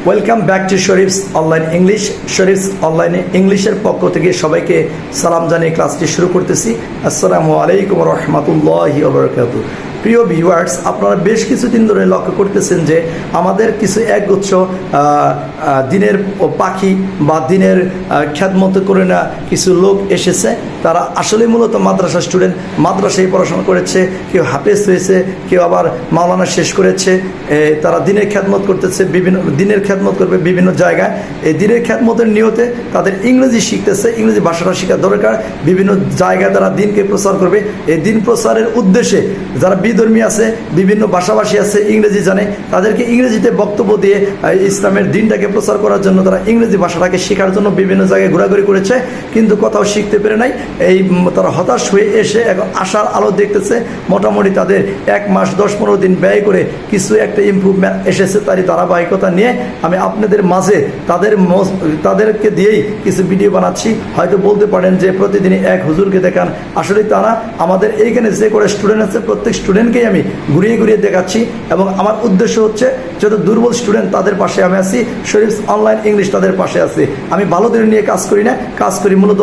Welcome back to Sharif's online English. Sharif's online ইংলিশের পক্ষ থেকে সবাইকে সালাম জানিয়ে ক্লাসটি শুরু করতেছি। আসসালামু আলাইকুম রহমতুল্লাহি ওয়া বারাকাতুহু। প্রিয় ভিউয়ার্স, আপনারা বেশ কিছুদিন ধরে লক্ষ্য করতেছেন যে আমাদের কিছু একগুচ্ছ দিনের পাখি বা দিনের খ্যাতমত করে না কিছু লোক এসেছে। তারা আসলে মূলত মাদ্রাসা স্টুডেন্ট, মাদ্রাসায় পড়াশোনা করেছে, কেউ হাফেজ হয়েছে, কেউ আবার মাওলানা শেষ করেছে। তারা দিনের খ্যাতমত করতেছে, বিভিন্ন দিনের খ্যাতমত করবে বিভিন্ন জায়গায়। এই দিনের খ্যাতমতের নিয়তে তাদের ইংরেজি শিখতেছে, ইংরেজি ভাষাটা শেখা দরকার। বিভিন্ন জায়গায় তারা দিনকে প্রচার করবে। এই দিন প্রচারের উদ্দেশ্যে যারা বিধর্মী আছে, বিভিন্ন ভাষাভাষী আছে, ইংরেজি জানে, তাদেরকে ইংরেজিতে বক্তব্য দিয়ে ইসলামের দিনটাকে প্রচার করার জন্য তারা ইংরেজি ভাষাটাকে শেখার জন্য বিভিন্ন জায়গায় ঘোরাঘুরি করেছে, কিন্তু কোথাও শিখতে পেরে নাই। তারা হতাশ হয়ে এসে এখন আশার আলো দেখতেছে। মোটামুটি তাদের 1 মাস 10-15 দিন ব্যয় করে কিছু একটা ইমপ্রুভমেন্ট এসেছে। তারই ধারাবাহিকতা নিয়ে আমি আপনাদের মাঝে তাদেরকে দিয়েই কিছু ভিডিও বানাচ্ছি। হয়তো বলতে পারেন যে প্রতিদিনই এক হুজুরকে দেখান, আসলে তারা আমাদের এইখানে যে করে স্টুডেন্ট আছে প্রত্যেক স্টুডেন্টকেই আমি ঘুরিয়ে ঘুরিয়ে দেখাচ্ছি। এবং আমার উদ্দেশ্য হচ্ছে যত দুর্বল স্টুডেন্ট তাদের পাশে আমি আছি, শরীফস অনলাইন ইংলিশ তাদের পাশে আছি। আমি ভালোদের নিয়ে কাজ করি না, কাজ করি মূলত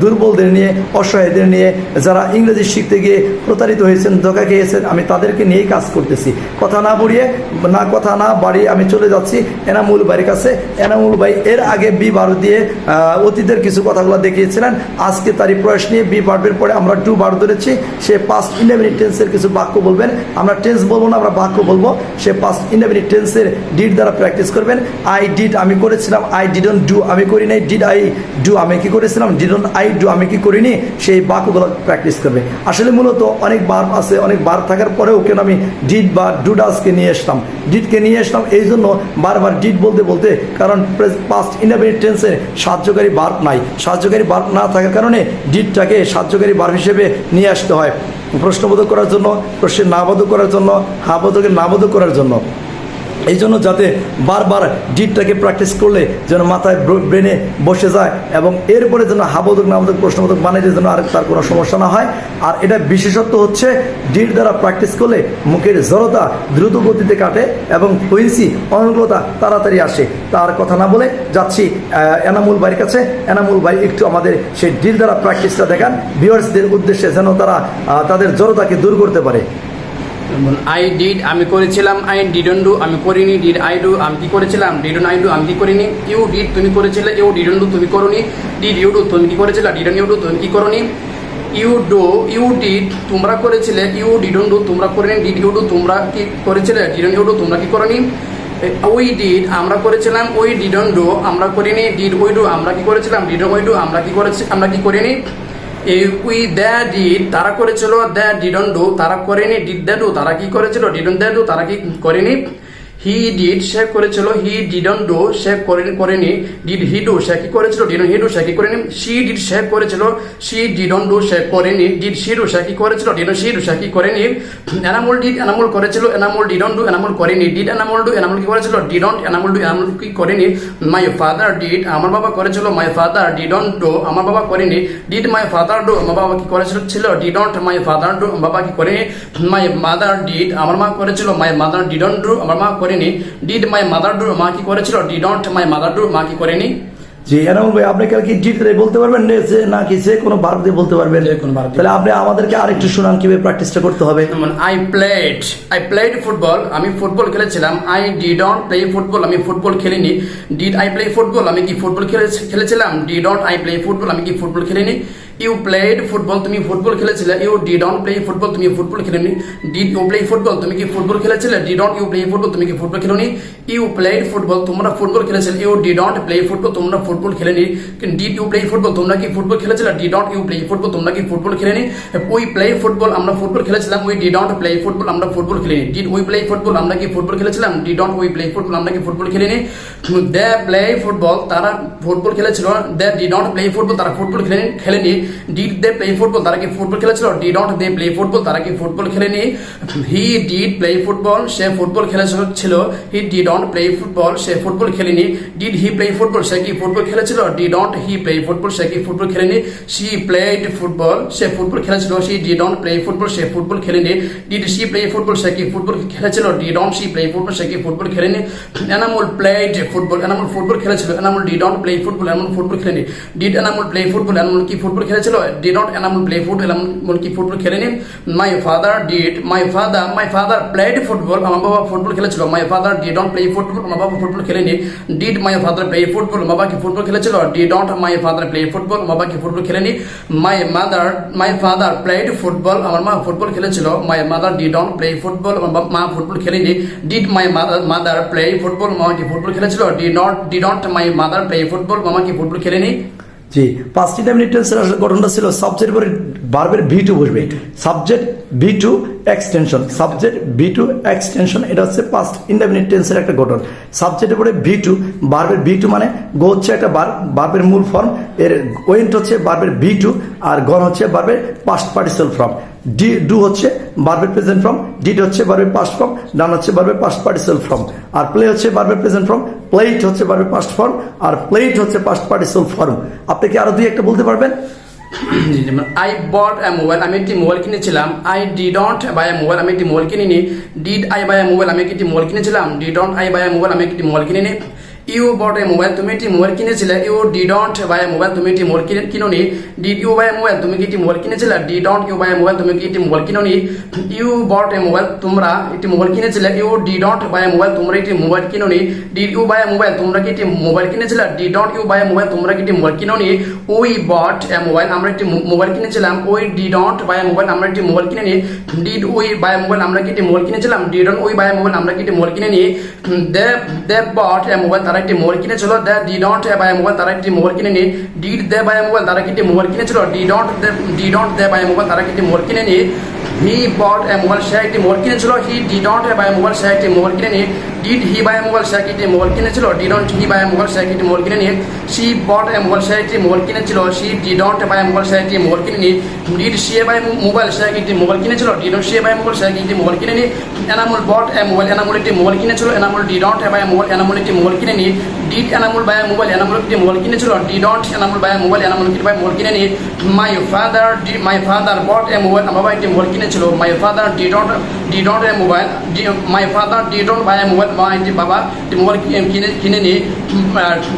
দুর্বলদের নিয়ে, অসহায়দের নিয়ে, যারা ইংরেজি শিখতে গিয়ে প্রতারিত হয়েছেন, ধোঁকা খেয়েছেন, আমি তাদেরকে নিয়েই কাজ করতেছি। কথা না বাড়িয়ে আমি চলে যাচ্ছি এনামুল ভাইয়ের কাছে। এনামুল ভাই এর আগে বি বার দিয়ে অতীতের কিছু কথাগুলো দেখিয়েছিলেন। আজকে তারই প্রয়াস নিয়ে বি ভার্বের পরে আমরা টু বার ধরেছি। সে পাস্ট ইনডেফিনিট টেন্সের কিছু বাক্য বলবেন। আমরা টেন্স বলবো না, আমরা বাক্য বলবো। সে পাস্ট ইনডেফিনিট টেন্সের ডিড দ্বারা প্র্যাকটিস করবেন। আই ডিড আমি করেছিলাম, আই ডিডন্ট ডু আমি করি নাই, ডিড আই ডু আমি কি করেছিলাম, ডিডন্ট আই ডু আমি কি করিনি, সেই বাক্যগুলো প্র্যাকটিস করবে। আসলে মূলত অনেক ভার্ব আছে, অনেক ভার্ব থাকার পরেও কেন আমি ডিড বা ডু ডাসকে নিয়ে আসলাম, ডিডকে নিয়ে আসলাম এই জন্য বারবার ডিড বলতে বলতে, কারণ পাস্ট ইনডেফিনিট টেন্সের সাহায্যকারী ভার্ব নাই। সাহায্যকারী ভার্ব না থাকার কারণে ডিডটাকে সাহায্যকারী ভার্ব হিসেবে নিয়ে আসতে হয়, প্রশ্নবোধক করার জন্য, প্রশ্নের নাবোধক করার জন্য, হাবোধকের নাবোধক করার জন্য। এই জন্য যাতে বারবার ডিডটাকে প্র্যাকটিস করলে যেন মাথায় ব্রেনে বসে যায় এবং এরপরে যেন হাবোধক নাবোধক প্রশ্নবোধক বানাইতে যেন আর তার কোনো সমস্যা না হয়। আর এটা বিশেষত্ব হচ্ছে ডিড দ্বারা প্র্যাকটিস করলে মুখের জড়তা দ্রুত গতিতে কাটে এবং ফ্লুয়েন্সি অনুকূলতা তাড়াতাড়ি আসে। তার কথা না বলে যাচ্ছি এনামুল ভাইয়ের কাছে। এনামুল ভাই একটু আমাদের সেই ডিড দ্বারা প্র্যাকটিসটা দেখান ভিউয়ার্সদের উদ্দেশ্যে, যেন তারা তাদের জড়তাকে দূর করতে পারে। আই ডিড আমি করেছিলাম, আই ডিডন্ট ডু আমি করিনি, ডিড আই ডু আমি কি করেছিলাম, ডিডন্ট আই ডু আমি কি করিনি। ইউ ডিড তুমি করেছিলে, ইউ ডিডন্ট ডু তুমি করনি, ডিড ইউ ডু তুমি কি করেছিলে, ডিডন্ট ইউ ডু তুমি কি করনি। ইউ ডু ইউ ডিড তোমরা করেছিলে, ইউ ডিডন্ট ডু তোমরা করিনি, ডিড ইউ ডু তোমরা কি করেছিলে, ডিডন্ট ইউ ডু তোমরা কি করনি। উই ডিড আমরা করেছিলাম, উই ডিডন্ট ডু আমরা করিনি, ডিড উই ডু আমরা কি করেছিলাম, ডিডন্ট উই ডু আমরা কি করিনি। উই দ্য ডিড তারা করেছিল, দ্য ডিডন্ট ডু তারা করেনি, ডিড দ্য ডু তারা কি করেছিল, ডিডন্ট দ্য ডু তারা কি করেনি। হি ডিড সে করেছিল, হি ডিডন্ট ডু সে করেনি, ডিড হি ডু সে কি করেছিল, ডিডন্ট হি ডু সে কি করেনি। শি ডিড সে করেছিল, শি ডিডন্ট ডু সে করেনি, ডিড শি ডু সে কি করেছিল, ডিডন্ট শি ডু সে কি করেনি। এনামুল ডিড এনামুল করেছিল, এনামুল ডিডন্ট ডু এনামুল করেনি, ডিড এনামুল ডু এনামুল কি করেছিল, ডিডন্ট এনামুল ডু এনামুল কি করেনি। মাই ফাদার ডিড আমার বাবা করেছিল, মাই ফাদার ডিডন্ট ডু আমার বাবা করেনি, ডিড মাই ফাদার ডু আমার বাবা কি করেছিল, ডিডন্ট মাই ফাদার ডু বাবা কি করেনি। মাই মাদার ডিড আমার মা করেছিল, মাই মাদার ডিডন্ট ডু আমার মা করেনি, ডিড মাই মাদার ডু মা কি করেছিল, ডিডন্ট মাই মাদার ডু মা কি করেনি। জি এনামুল ভাই, আপনি কি ডিড দিয়ে বলতে পারবেন নাকি যে কোনো ভার্ব দিয়ে বলতে পারবেন? তাহলে আপনি আমাদেরকে আরেকটু শুনান কিভাবে প্র্যাকটিসটা করতে হবে। আই প্লেড ফুটবল আমি ফুটবল খেলেছিলাম, আই ডিডন্ট প্লে ফুটবল আমি ফুটবল খেলিনি, ডিড আই প্লে ফুটবল আমি কি ফুটবল খেলেছিলাম, ডিডন্ট আই প্লে ফুটবল আমি কি ফুটবল খেলিনি। ইউ প্লেড ফুটবল তুমি ফুটবল খেলেছিলে, ইউ ডিডন্ট প্লে ফুটবল তুমি ফুটবল খেলেনি, ডিড ইউ প্লে ফুটবল তুমি কি ফুটবল খেলেছিলে, ডিডন্ট ইউ প্লে ফুটবল তুমি কি ফুটবল খেলোনি। ইউ প্লেড ফুটবল তোমরা ফুটবল খেলেছিলে, ইউ ডিডন্ট প্লে ফুটবল তোমরা ফুটবল খেলেনি, ডিড ইউ প্লে ফুটবল তোমরা কি ফুটবল খেলেছিলে, ডিডন্ট ইউ প্লে ফুটবল তোমরা কি ফুটবল খেলেনি। উই প্লে ফুটবল আমরা ফুটবল খেলেছিলাম, উই ডিডন্ট প্লে ফুটবল আমরা ফুটবল খেলিনি, ডিড উই প্লে ফুটবল আমরা কি ফুটবল খেলেছিলাম, ডিডন্ট উই প্লে ফুটবল আমরা কি ফুটবল খেলিনি। দে প্লে ফুটবল তারা ফুটবল খেলেছিল, দে ডিডন্ট প্লে ফুটবল তারা ফুটবল খেলেনি, ডিড দে প্লে ফুটবল, তারা কি ফুটবল খেলেছিল? Did not they play football, তারা কি ফুটবল খেলেনি? হি ডিড প্লে ফুটবল, সে ফুটবল খেলেছিল। He did not play football, সে ফুটবল খেলেনি। ডিড হি প্লে ফুটবল, সে কি ফুটবল খেলেছিল? Did not he play football, সে কি ফুটবল খেলেনি? শি প্লেড ফুটবল, সে ফুটবল খেলেছিল। She did not play football, সে ফুটবল খেলেনি। ডিড শি প্লে ফুটবল, সে কি ফুটবল খেলেছিল? Did not she play football, সে কি ফুটবল খেলেনি। Enamul played football, Enamul football খেলেছিল। Enamul did not play football, Enamul football খেলেনি। Did Enamul play football, Enamul কি ফুটবল খেলেছিল? Did not Enamul play football, Enamul কি ফুটবল খেলেনি। My father did, my father played football, আমার বাবা ফুটবল খেলেছিল। মাই father did not play football, আমার বাবা ফুটবল খেলেনি। Did my father play football, বাবা কি ফুটবল খেলেছিল? Did not my father play football, বাবা কি ফুটবল খেলেনি। মাই ফাদার প্লেড ফুটবল, আমার মা ফুটবল খেলেছিল। মাই mother did not play football, আমার মা ফুটবল খেলেনি। Did my mother play football, মামা কি ফুটবল খেলেছিল? Did not my mother play football, মামা কি ফুটবল খেলেনি। জি, পাঁচটি ইনডেফিনিট টেন্সের আসলে গঠনটা ছিল সাবজেক্টের পরে ভার্বের V2 বসবে, subject V2 extension, subject V2 extension, এটা হচ্ছে পাস্ট ইনডেফিনিট টেন্সের একটা গঠন। সাবজেক্টের পরে V2, ভার্বের V2 মানে গো হচ্ছে একটা ভার্বের মূল ফর্ম, এর ওয়েন্ট হচ্ছে ভার্বের V2, আর গণ হচ্ছে ভার্বের পাস্ট পার্টিসিপাল ফর্ম। ডু হচ্ছে ভার্বের প্রেজেন্ট ফর্ম, ডিড হচ্ছে ভার্বের পাস্ট ফর্ম, ডান হচ্ছে ভার্বের পাস্ট পার্টিসিপাল ফর্ম, আর প্লে হচ্ছে ভার্বের প্রেজেন্ট ফর্ম, প্লেট হচ্ছে ভার্বের পাস্ট ফর্ম, আর প্লেট হচ্ছে পাস্ট পার্টিসিপাল ফর্ম। আপনি কি আরো দুই একটা বলতে পারবেন? আই বট এ মোবাইল, আমি একটি মোবাইল কিনেছিলাম। I did not buy a mobile, আমি একটি মোবাইল কিনিনি। Did I buy a mobile, আমি একটি মোবাইল কিনেছিলাম। Did not I buy a mobile, আমি একটি মোবাইল কিনিনি। ইউ বট এ মোবাইল, তুমি একটি মোবাইল কিনেছিলে। You did not buy a mobile, তুমি একটি মোবাইল কিনোনি। Did you buy a mobile, তুমি কি একটি মোবাইল কিনেছিলে? Did not you buy a mobile, তুমি কি একটি মোবাইল কিনোনি। ইউ বট এ মোবাইল, তোমরা একটি মোবাইল কিনেছিলে। You did not buy a mobile, তোমরা একটি মোবাইল কিনোনি। Did you buy a mobile, তোমরা কি একটি মোবাইল কিনেছিলে? Did not you buy a mobile, তোমরা কি একটি মোবাইল কিনোনি। উই বট এ মোবাইল, আমরা একটি মোবাইল কিনেছিলাম। We did not buy a mobile, আমরা একটি মোবাইল কিনেনি। Did we buy a mobile, আমরা কি একটি মোবাইল কিনেছিলাম। Did not we buy a mobile, আমরা কি একটি mobile কিনেনি। They bot a mobile, তারা একটি মোবাইল কিনেছিল। They did not buy a mobile, তারা একটি মোবাইল কিনেনি। Did they buy a mobile, তারা কি একটি মোবাইল কিনেছিল। Did not they buy a mobile, তারা কি একটি mobile কিনেনি। He bot a mobile, সে একটি মোবাইল কিনেছিল। He did not buy a mobile, সে একটি মোবাইল কিনেনি। Did he buy a mobile, সে একটি মোবাইল কিনেছিল। Did not he buy a mobile, সে একটি মোবাইল কিনেনি। শি বট এ মোবাইল, সে একটি মোবাইল কিনেছিল। She did not buy a mobile, সে একটি মোবাইল কিনেনি। Did she a buy mobile, সে একটি মোবাইল কিনেছিল। Did not she a buy mobile, সে একটি mobile কিনেনি। Enamul bought a mobile, Enamul একটি মোবাইল কিনেছিল। Enamul did not buy a mobile, Enamul একটি মোবাইল কিনেনি। Did Enamul buy a mobile, Enamul একটি মোবাইল কিনেছিল। Did not Enamul buy a mobile, Enamul একটি মোবাইল কিনেনি। My father bought a mobile, আমার বাবা একটি মোবাইল কিনেছিল। My father did not a mobile, my father did not buy a mobile, বাবা একটি মোবাইল কিনেনি।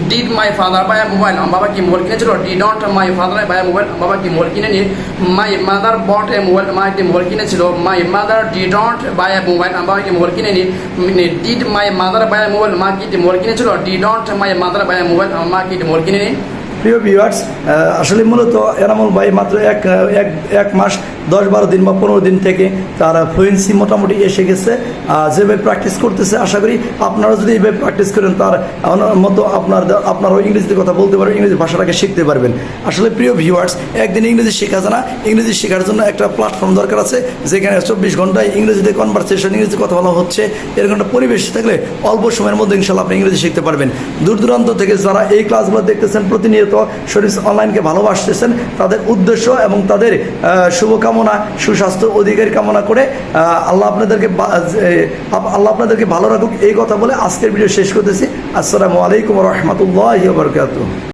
Did my father buy a mobile, আমার বাবা কি মোবাইল কিনেছিল। Did not my father buy a mobile, বাবা কি মোবাইল কিনেনি। My mother bought a mobile, মা একটি মোবাইল কিনেছিল। My mother did not buy a mobile, আমার বাবা কি মোবাইল কিনেনি। Did my mother buy a mobile, মা কি একটি মোবাইল কিনেছিল। Did not my mother buy a mobile, আমার মা কি একটি মোবাইল কিনেনি। প্রিয় ভিউয়ার্স, আসলে মূলত এনামুল ভাই মাত্র এক মাস 10-12 দিন বা 15 দিন থেকে তার ফ্লুয়েন্সি মোটামুটি এসে গেছে। যেভাবে প্র্যাকটিস করতেছে, আশা করি আপনারা যদি এইভাবে প্র্যাকটিস করেন তার মতো আপনারাও ইংরেজিতে কথা বলতে পারবেন, ইংরেজি ভাষাটাকে শিখতে পারবেন। আসলে প্রিয় ভিউয়ার্স, একদিন ইংরেজি শেখা যায় না, ইংরেজি শেখার জন্য একটা প্ল্যাটফর্ম দরকার আছে যেখানে 24 ঘন্টায় ইংরেজিতে কনভারসেশন, ইংরেজি কথা বলা হচ্ছে, এরকম একটা পরিবেশ থাকলে অল্প সময়ের মধ্যে ইনশাল্লাহ আপনি ইংরেজি শিখতে পারবেন। দূর দূরান্ত থেকে যারা এই ক্লাসগুলো দেখতেছেন, প্রতিনিয়ত শরীফ অনলাইনকে ভালোবাসতেছেন, তাদের উদ্দেশ্য এবং তাদের শুভকামনা, সুস্বাস্থ্য অধিকার কামনা করে আল্লাহ আপনাদেরকে ভালো রাখুক, এই কথা বলে আজকের ভিডিও শেষ করতেছি। আসসালামু আলাইকুম ওয়া রাহমাতুল্লাহি ওয়া বারাকাতুহু।